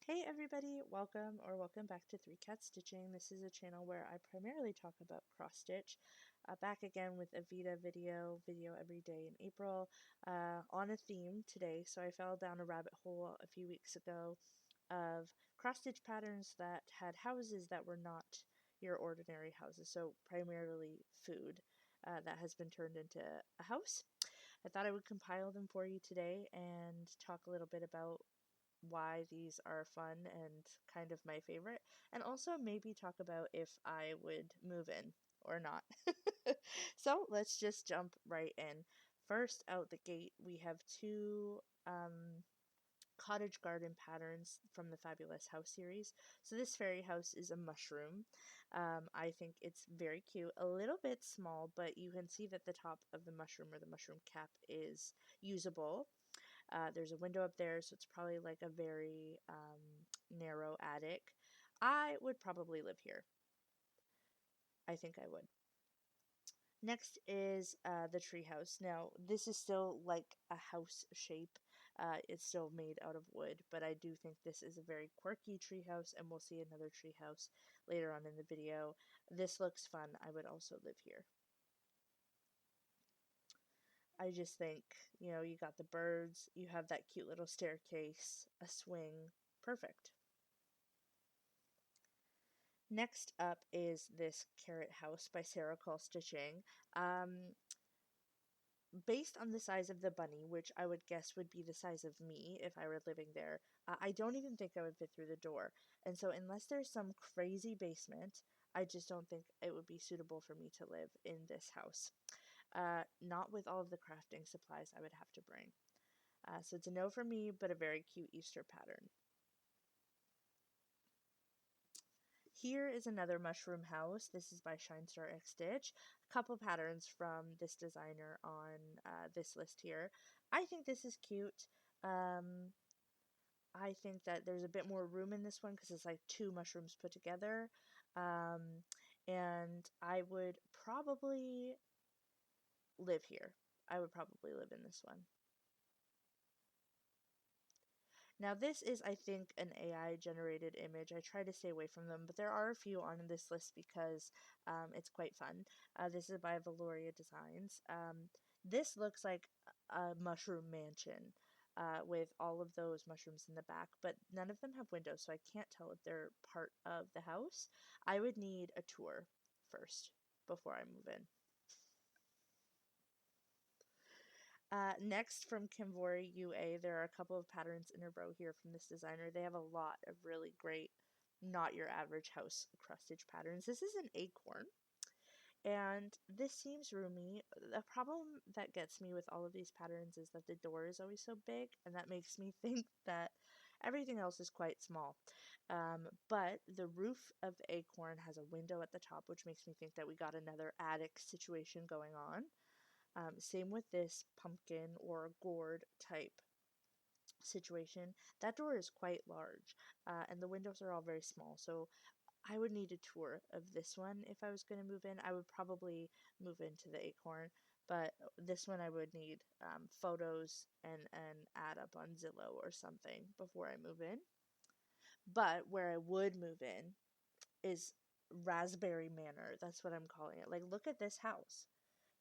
Hey everybody, welcome back to Three Cat Stitching. This is a channel where I primarily talk about cross stitch. Back again with a VEDA video every day in April on a theme today. So I fell down a rabbit hole a few weeks ago of cross stitch patterns that had houses that were not your ordinary houses. So primarily food that has been turned into a house. I thought I would compile them for you today and talk a little bit about why these are fun and kind of my favorite, and also maybe talk about if I would move in or not. So let's just jump right in. First out the gate, we have two cottage garden patterns from the Fabulous House series. So this fairy house is a mushroom. I think it's very cute, a little bit small, but you can see that the top of the mushroom or the mushroom cap is usable. There's a window up there, so it's probably like a very narrow attic. I would probably live here. I think I would. Next is the treehouse. Now, this is still like a house shape. It's still made out of wood, but I do think this is a very quirky treehouse, and we'll see another treehouse later on in the video. This looks fun. I would also live here. I just think, you got the birds, you have that cute little staircase, a swing. Perfect. Next up is this Carrot House by Sarah Call Stitching. Based on the size of the bunny, which I would guess would be the size of me if I were living there, I don't even think I would fit through the door. And so, unless there's some crazy basement, I just don't think it would be suitable for me to live in this house. Not with all of the crafting supplies I would have to bring. So it's a no for me, but a very cute Easter pattern. Here is another mushroom house. This is by Shine Star X Stitch. A couple patterns from this designer on this list here. I think this is cute. I think that there's a bit more room in this one because it's like two mushrooms put together. And I would probably live here. I would probably live in this one. Now, this is, I think, an AI generated image. I try to stay away from them, but there are a few on this list because it's quite fun. This is by Valoria Designs. This looks like a mushroom mansion with all of those mushrooms in the back, but none of them have windows, so I can't tell if they're part of the house. I would need a tour first before I move in. Next from Kimvori UA, there are a couple of patterns in a row here from this designer. They have a lot of really great, not your average house cross stitch patterns. This is an acorn, and this seems roomy. The problem that gets me with all of these patterns is that the door is always so big, and that makes me think that everything else is quite small. But the roof of the acorn has a window at the top, which makes me think that we got another attic situation going on. Same with this pumpkin or gourd type situation. That door is quite large, and the windows are all very small. So I would need a tour of this one if I was going to move in. I would probably move into the acorn, but this one I would need photos and add up on Zillow or something before I move in. But where I would move in is Raspberry Manor. That's what I'm calling it. Like, look at this house.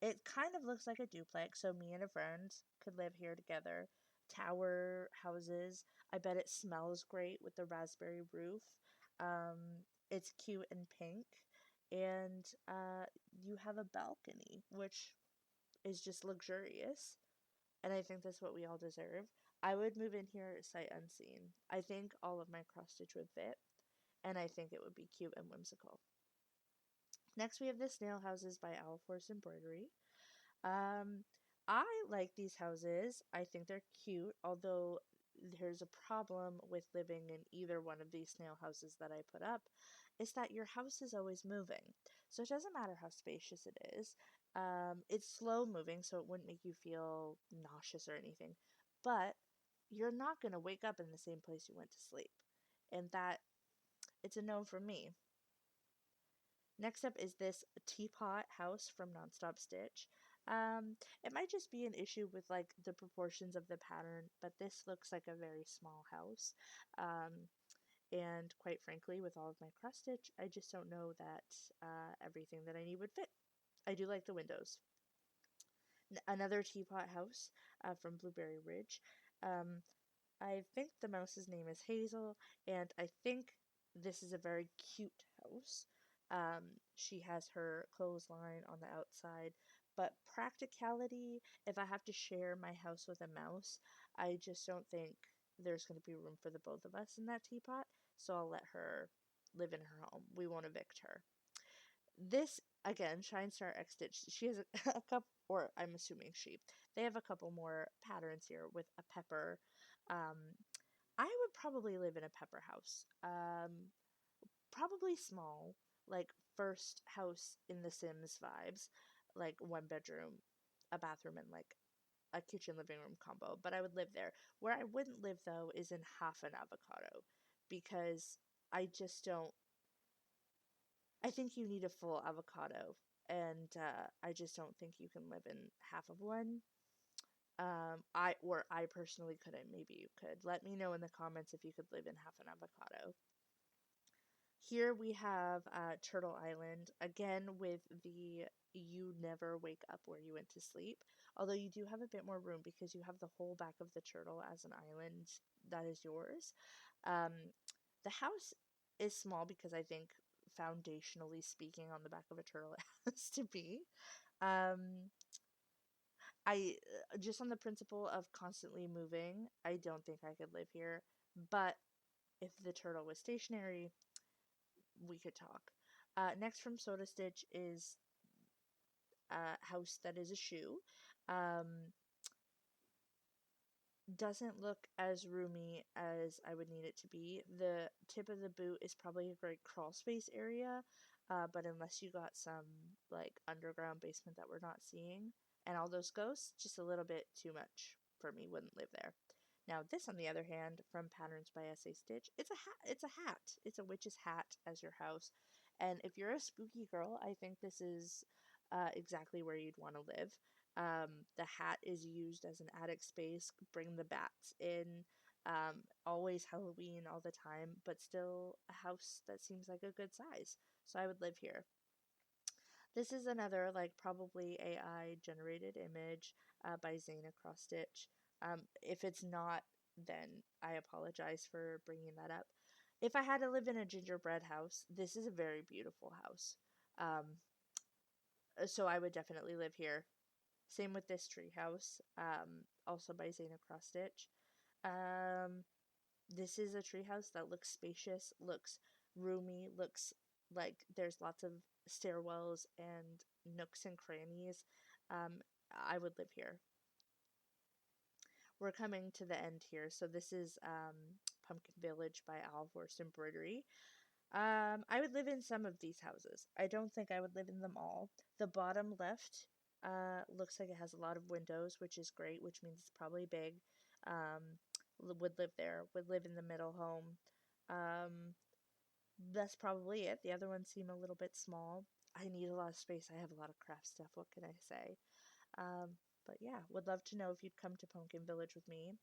It kind of looks like a duplex, so me and a friend could live here together. Tower houses. I bet it smells great with the raspberry roof. It's cute and pink. And you have a balcony, which is just luxurious. And I think that's what we all deserve. I would move in here sight unseen. I think all of my cross stitch would fit, and I think it would be cute and whimsical. Next, we have the Snail Houses by Owl Force Embroidery. Um, I like these houses. I think they're cute, although there's a problem with living in either one of these snail houses that I put up, is that your house is always moving. So it doesn't matter how spacious it is. It's slow moving, so it wouldn't make you feel nauseous or anything. But you're not going to wake up in the same place you went to sleep. And that, it's a no for me. Next up is this teapot house from Nonstop Stitch. It might just be an issue with like the proportions of the pattern, but this looks like a very small house. And quite frankly, with all of my cross stitch, I just don't know that everything that I need would fit. I do like the windows. Another teapot house from Blueberry Ridge. Um, I think the mouse's name is Hazel, and I think this is a very cute house. She has her clothesline on the outside, but practicality, if I have to share my house with a mouse, I just don't think there's going to be room for the both of us in that teapot, so I'll let her live in her home. We won't evict her. This, again, Shine Star X Stitch, she has a couple, or I'm assuming they have a couple more patterns here with a pepper. Um, I would probably live in a pepper house. Probably small, like first house in The Sims vibes, like one bedroom, a bathroom, and like a kitchen living room combo. But I would live there. Where I wouldn't live though is in half an avocado, because I just don't. I think you need a full avocado, and I just don't think you can live in half of one. I personally couldn't. Maybe you could. Let me know in the comments if you could live in half an avocado. Here we have Turtle Island, again with the you never wake up where you went to sleep. Although you do have a bit more room because you have the whole back of the turtle as an island that is yours. Um, the house is small because I think foundationally speaking on the back of a turtle it has to be. Um, I just on the principle of constantly moving, I don't think I could live here. But if the turtle was stationary, we could talk. Next from Soda Stitch is a house that is a shoe. Um, doesn't look as roomy as I would need it to be. The tip of the boot is probably a great crawl space area, but unless you got some like underground basement that we're not seeing, and all those ghosts, just a little bit too much for me. Wouldn't live there. Now this, on the other hand, from Patterns by S.A. Stitch, it's a hat. It's a hat. It's a witch's hat as your house, and if you're a spooky girl, I think this is exactly where you'd want to live. The hat is used as an attic space. Bring the bats in. Always Halloween all the time, but still a house that seems like a good size. So I would live here. This is another like probably AI generated image by Zane Across Stitch. If it's not, then I apologize for bringing that up. If I had to live in a gingerbread house, this is a very beautiful house. So I would definitely live here. Same with this tree house, also by Zane Across Stitch. Um, this is a treehouse that looks spacious, looks roomy, looks like there's lots of stairwells and nooks and crannies. Um, I would live here. We're coming to the end here. So this is Pumpkin Village by Alvorst Embroidery. I would live in some of these houses. I don't think I would live in them all. The bottom left looks like it has a lot of windows, which is great, which means it's probably big. Would live there. Would live in the middle home. Um, that's probably it. The other ones seem a little bit small. I need a lot of space. I have a lot of craft stuff. What can I say? But yeah, would love to know if you'd come to Pumpkin Village with me.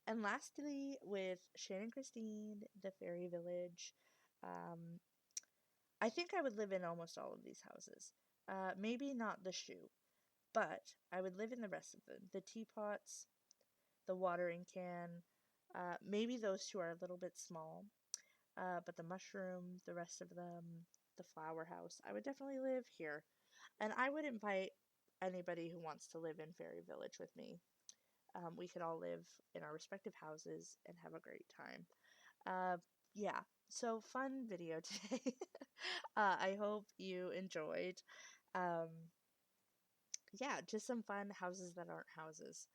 And lastly, with Shannon Christine, the Fairy Village. Um, I think I would live in almost all of these houses. Maybe not the shoe, but I would live in the rest of them. The teapots, the watering can, maybe those two are a little bit small, but the mushroom, the rest of them, the flower house, I would definitely live here. And I would invite anybody who wants to live in Fairy Village with me. We could all live in our respective houses and have a great time. Uh, yeah, so fun video today. I hope you enjoyed. Um, yeah, just some fun houses that aren't houses,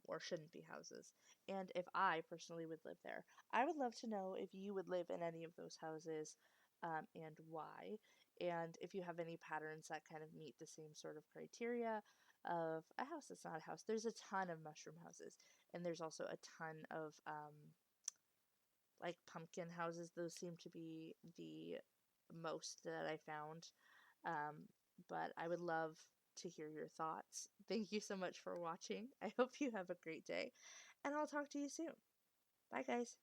or shouldn't be houses. And if I personally would live there, I would love to know if you would live in any of those houses, and why. And if you have any patterns that kind of meet the same sort of criteria of a house that's not a house. There's a ton of mushroom houses, and there's also a ton of like pumpkin houses. Those seem to be the most that I found. But I would love to hear your thoughts. Thank you so much for watching. I hope you have a great day, and I'll talk to you soon. Bye, guys.